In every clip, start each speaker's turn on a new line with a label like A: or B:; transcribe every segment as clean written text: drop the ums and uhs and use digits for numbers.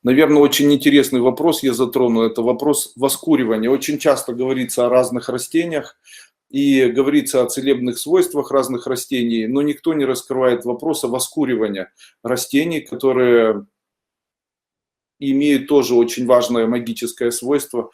A: Наверное, очень интересный вопрос я затрону. Это вопрос воскуривания. Очень часто говорится о разных растениях и говорится о целебных свойствах разных растений, но никто не раскрывает вопроса воскуривания растений, которые имеют тоже очень важное магическое свойство.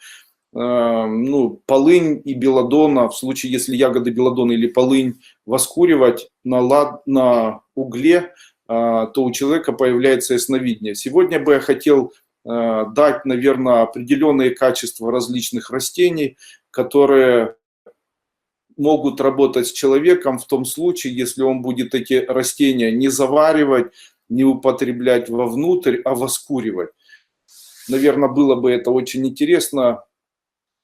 A: Ну, полынь и белладонна, в случае, если ягоды белладонна или полынь воскуривать на угле, то у человека появляется ясновидение. Сегодня бы я хотел дать, наверное, определенные качества различных растений, которые могут работать с человеком в том случае, если он будет эти растения не заваривать, не употреблять вовнутрь, а воскуривать. Наверное, было бы это очень интересно.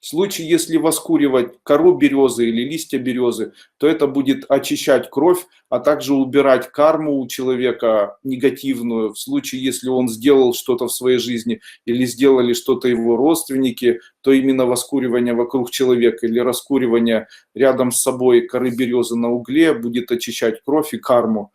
A: В случае, если воскуривать кору березы или листья березы, то это будет очищать кровь, а также убирать карму у человека негативную. В случае, если он сделал что-то в своей жизни или сделали что-то его родственники, то именно воскуривание вокруг человека или раскуривание рядом с собой коры березы на угле будет очищать кровь и карму.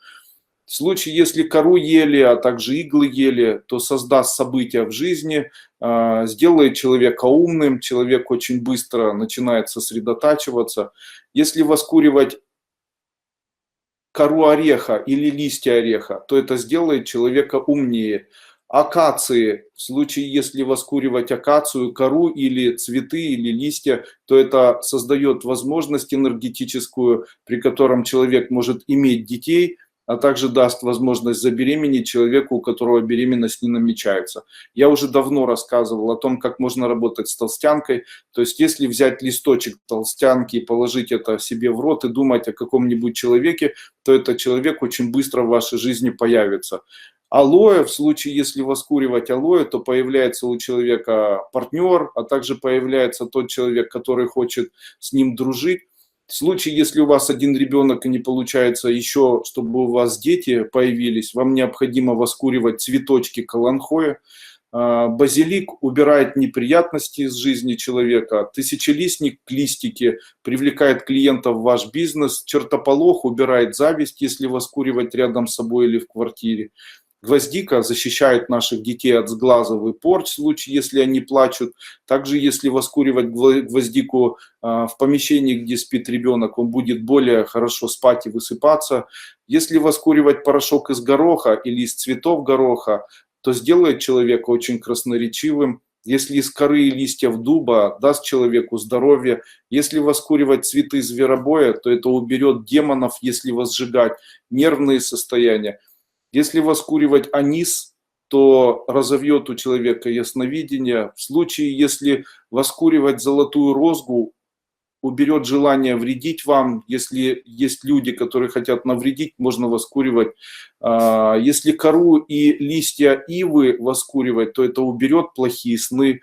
A: В случае, если кору ели, а также иглы ели, то создаст события в жизни, сделает человека умным, человек очень быстро начинает сосредотачиваться. Если воскуривать кору ореха или листья ореха, то это сделает человека умнее. Акации, в случае, если воскуривать акацию, кору или цветы, или листья, то это создает возможность энергетическую, при котором человек может иметь детей, а также даст возможность забеременеть человеку, у которого беременность не намечается. Я уже давно рассказывал о том, как можно работать с толстянкой. То есть, если взять листочек толстянки и положить это себе в рот и думать о каком-нибудь человеке, то этот человек очень быстро в вашей жизни появится. Алоэ, в случае, если воскуривать алоэ, то появляется у человека партнер, а также появляется тот человек, который хочет с ним дружить. В случае, если у вас один ребенок и не получается еще, чтобы у вас дети появились, вам необходимо воскуривать цветочки каланхоя. Базилик убирает неприятности из жизни человека. Тысячелистник, листики, привлекает клиентов в ваш бизнес. Чертополох убирает зависть, если воскуривать рядом с собой или в квартире. Гвоздика защищает наших детей от сглазов и порч, в случае, если они плачут. Также, если воскуривать гвоздику в помещении, где спит ребенок, он будет более хорошо спать и высыпаться. Если воскуривать порошок из гороха или из цветов гороха, то сделает человека очень красноречивым. Если из коры и листьев дуба, даст человеку здоровье. Если воскуривать цветы зверобоя, то это уберет демонов, если возжигать нервные состояния. Если воскуривать анис, то разовьет у человека ясновидение. В случае, если воскуривать золотую розгу, уберет желание вредить вам. Если есть люди, которые хотят навредить, можно воскуривать. Если кору и листья ивы воскуривать, то это уберет плохие сны.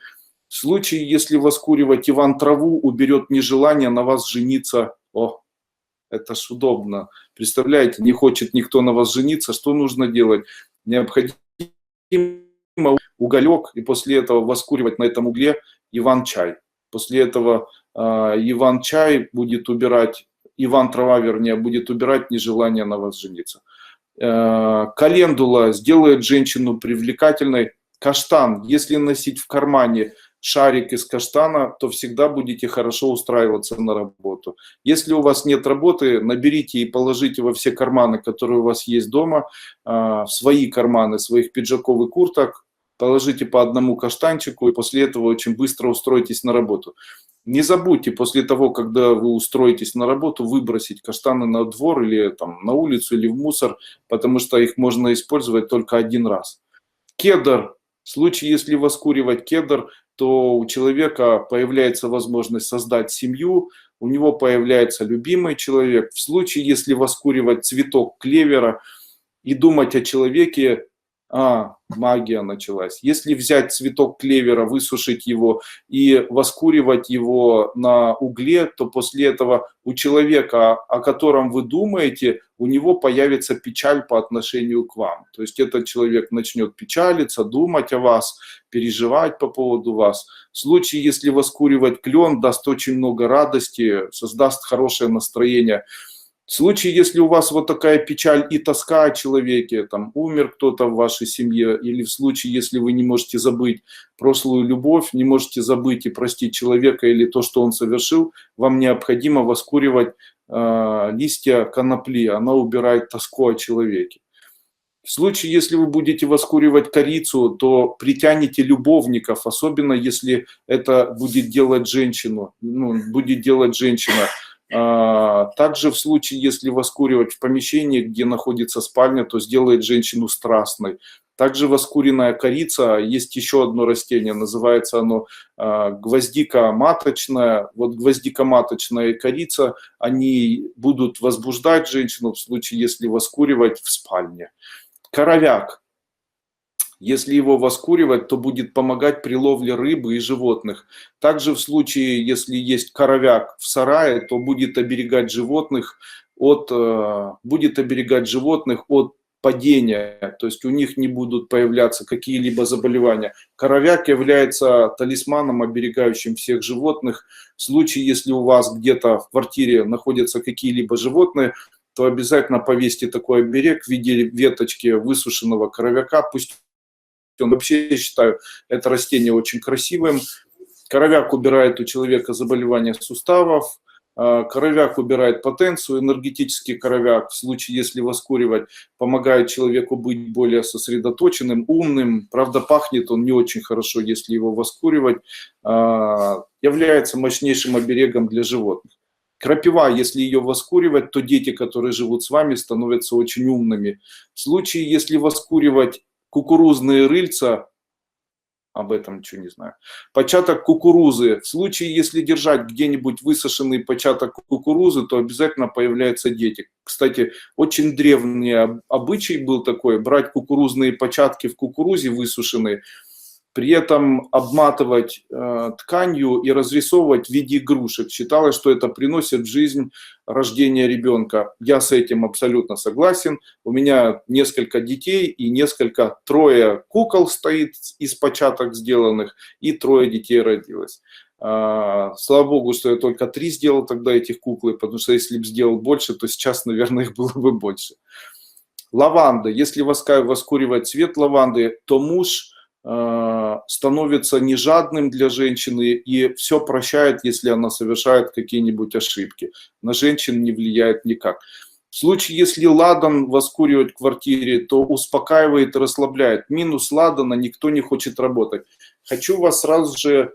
A: В случае, если воскуривать иван траву, уберет нежелание на вас жениться. Это ж удобно. Представляете, не хочет никто на вас жениться, что нужно делать? Необходимо уголек, и после этого воскуривать на этом угле иван-чай. После этого иван-чай будет убирать, иван-трава, вернее, будет убирать нежелание на вас жениться. Календула сделает женщину привлекательной. Каштан, если носить в кармане шарик из каштана, то всегда будете хорошо устраиваться на работу. Если у вас нет работы, наберите и положите во все карманы, которые у вас есть дома, в свои карманы своих пиджаков и курток, положите по одному каштанчику, и после этого очень быстро устроитесь на работу. Не забудьте после того, когда вы устроитесь на работу, выбросить каштаны на двор или там, на улицу или в мусор, потому что их можно использовать только один раз. Кедр. В случае, если воскуривать кедр, то у человека появляется возможность создать семью, у него появляется любимый человек. В случае, если воскуривать цветок клевера и думать о человеке, магия началась. Если взять цветок клевера, высушить его и воскуривать его на угле, то после этого у человека, о котором вы думаете, у него появится печаль по отношению к вам. То есть этот человек начнет печалиться, думать о вас, переживать по поводу вас. В случае, если воскуривать клен, даст очень много радости, создаст хорошее настроение. В В случае, если у вас вот такая печаль и тоска о человеке, там умер кто-то в вашей семье, или в случае, если вы не можете забыть прошлую любовь, не можете забыть и простить человека или то, что он совершил, вам необходимо воскуривать листья конопли, она убирает тоску о человеке. В случае, если вы будете воскуривать корицу, то притянете любовников, особенно если это будет делать женщина. Также в случае, если воскуривать в помещении, где находится спальня, то сделает женщину страстной. Также воскуренная корица, есть еще одно растение, называется оно гвоздика маточная. Вот гвоздика маточная и корица, они будут возбуждать женщину в случае, если воскуривать в спальне. Коровяк. Если его воскуривать, то будет помогать при ловле рыбы и животных. Также в случае, если есть коровяк в сарае, то будет оберегать животных от падения, то есть у них не будут появляться какие-либо заболевания. Коровяк является талисманом, оберегающим всех животных. В случае, если у вас где-то в квартире находятся какие-либо животные, то обязательно повесьте такой оберег в виде веточки высушенного коровяка. Пусть он, вообще, я считаю, это растение очень красивым. Коровяк убирает у человека заболевания суставов, коровяк убирает потенцию, энергетический коровяк, в случае, если воскуривать, помогает человеку быть более сосредоточенным, умным. Правда, пахнет он не очень хорошо, если его воскуривать, является мощнейшим оберегом для животных. Крапива, если ее воскуривать, то дети, которые живут с вами, становятся очень умными. В случае, если воскуривать кукурузные рыльца, об этом ничего не знаю, початок кукурузы, в случае, если держать где-нибудь высушенный початок кукурузы, то обязательно появляются дети. Кстати, очень древний обычай был такой, брать кукурузные початки в кукурузе высушенные, при этом обматывать тканью и разрисовывать в виде игрушек. Считалось, что это приносит в жизнь рождение ребенка. Я с этим абсолютно согласен. У меня несколько детей и трое кукол стоит из початок сделанных, и 3 детей родилось. Слава богу, что я только 3 сделал тогда этих куклы, потому что если бы сделал больше, то сейчас, наверное, их было бы больше. Лаванда. Если воскуривать цвет лаванды, то муж становится не жадным для женщины и все прощает, если она совершает какие-нибудь ошибки. На женщин не влияет никак. В случае, если ладан воскуривать в квартире, то успокаивает и расслабляет. Минус ладана — никто не хочет работать. Хочу вас сразу же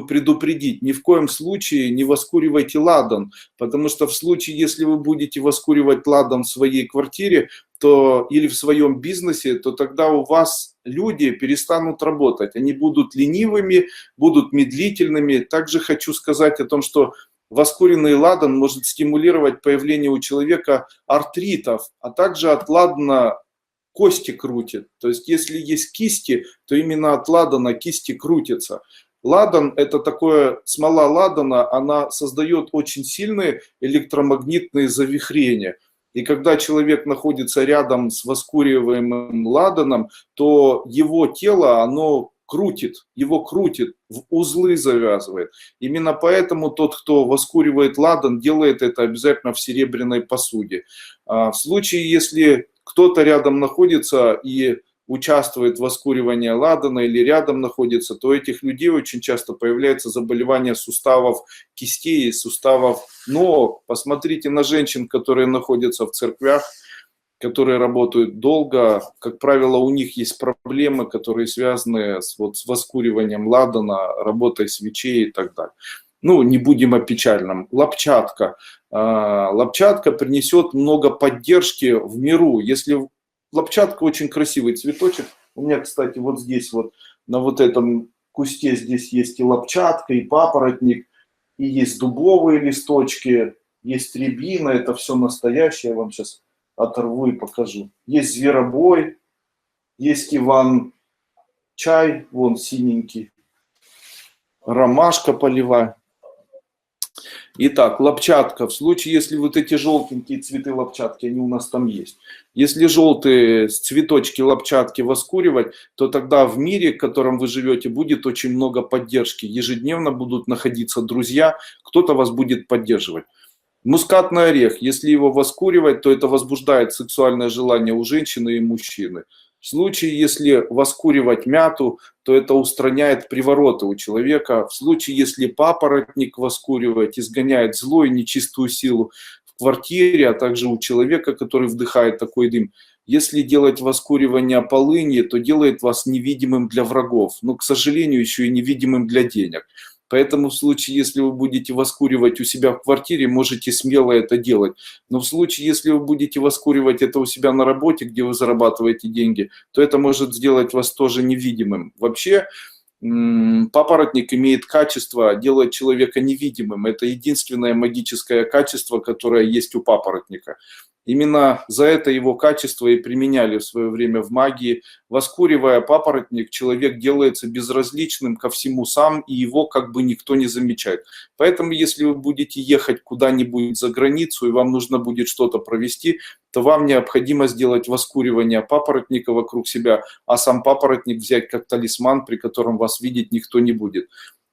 A: предупредить, ни в коем случае не воскуривайте ладан, потому что в случае, если вы будете воскуривать ладан в своей квартире, или в своем бизнесе, то тогда у вас люди перестанут работать. Они будут ленивыми, будут медлительными. Также хочу сказать о том, что воскуренный ладан может стимулировать появление у человека артритов, а также от ладана кости крутит. То есть если есть кисти, то именно от ладана кисти крутятся. Ладан — это смола ладана, она создает очень сильные электромагнитные завихрения. И когда человек находится рядом с воскуриваемым ладаном, то его тело, его крутит, в узлы завязывает. Именно поэтому тот, кто воскуривает ладан, делает это обязательно в серебряной посуде. В случае, если кто-то рядом находится и участвует в воскуривании ладана или рядом находится, то у этих людей очень часто появляется заболевание суставов кистей и суставов ног. Посмотрите на женщин, которые находятся в церквях, которые работают долго. Как правило, у них есть проблемы, которые связаны с воскуриванием ладана, работой свечей и так далее. Не будем о печальном. Лопчатка. Лопчатка принесет много поддержки в миру. Лопчатка — очень красивый цветочек. У меня, кстати, вот здесь на этом кусте здесь есть и лопчатка, и папоротник, и есть дубовые листочки, есть рябина, это все настоящее. Я вам сейчас оторву и покажу. Есть зверобой, есть иван-чай, вон синенький, ромашка полевая. Итак, лопчатка. В случае, если эти желтенькие цветы лопчатки, они у нас там есть. Если желтые цветочки лопчатки воскуривать, то тогда в мире, в котором вы живете, будет очень много поддержки. Ежедневно будут находиться друзья, кто-то вас будет поддерживать. Мускатный орех, если его воскуривать, то это возбуждает сексуальное желание у женщины и мужчины. В случае, если воскуривать мяту, то это устраняет привороты у человека. В случае, если папоротник воскуривать, изгоняет зло и нечистую силу в квартире, а также у человека, который вдыхает такой дым. Если делать воскуривание полыни, то делает вас невидимым для врагов, но, к сожалению, еще и невидимым для денег. Поэтому в случае, если вы будете воскуривать у себя в квартире, можете смело это делать. Но в случае, если вы будете воскуривать это у себя на работе, где вы зарабатываете деньги, то это может сделать вас тоже невидимым. Вообще, папоротник имеет качество делать человека невидимым. Это единственное магическое качество, которое есть у папоротника. Именно за это его качество и применяли в свое время в магии. Воскуривая папоротник, человек делается безразличным ко всему сам, и его как бы никто не замечает. Поэтому, если вы будете ехать куда-нибудь за границу, и вам нужно будет что-то провести, то вам необходимо сделать воскуривание папоротника вокруг себя, а сам папоротник взять как талисман, при котором вас видеть никто не будет.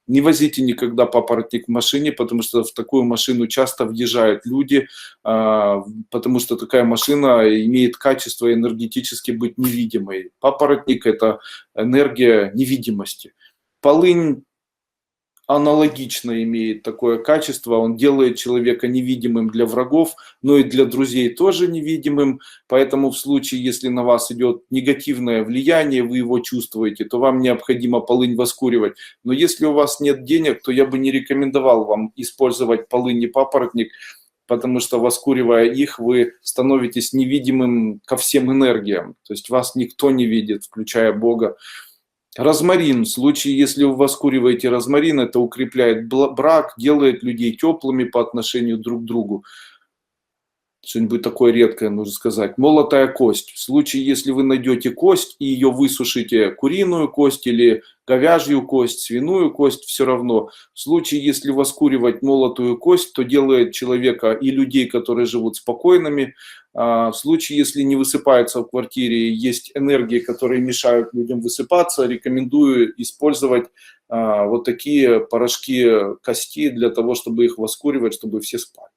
A: Не возите никогда папоротник в машине, потому что в такую машину часто въезжают люди, потому что такая машина имеет качество энергетически быть невидимой. Папоротник – это энергия невидимости. Полынь аналогично имеет такое качество, он делает человека невидимым для врагов, но и для друзей тоже невидимым, поэтому в случае, если на вас идет негативное влияние, вы его чувствуете, то вам необходимо полынь воскуривать. Но если у вас нет денег, то я бы не рекомендовал вам использовать полынь и папоротник, потому что, воскуривая их, вы становитесь невидимым ко всем энергиям, то есть вас никто не видит, включая Бога. Розмарин. В случае, если вы воскуриваете розмарин, это укрепляет брак, делает людей теплыми по отношению друг к другу. Что-нибудь такое редкое, нужно сказать. Молотая кость. В случае, если вы найдете кость и ее высушите, куриную кость или говяжью кость, свиную кость, все равно. В случае, если воскуривать молотую кость, то делает человека и людей, которые живут спокойными. В случае, если не высыпается в квартире, есть энергии, которые мешают людям высыпаться, рекомендую использовать вот такие порошки кости для того, чтобы их воскуривать, чтобы все спали.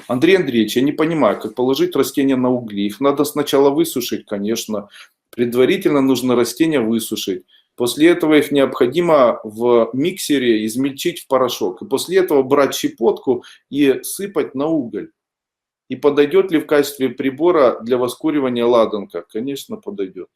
A: Андрей Андреевич, я не понимаю, как положить растения на угли. Их надо сначала высушить, конечно. Предварительно нужно растения высушить. После этого их необходимо в миксере измельчить в порошок. И после этого брать щепотку и сыпать на уголь. И подойдет ли в качестве прибора для воскуривания ладанка? Конечно, подойдет.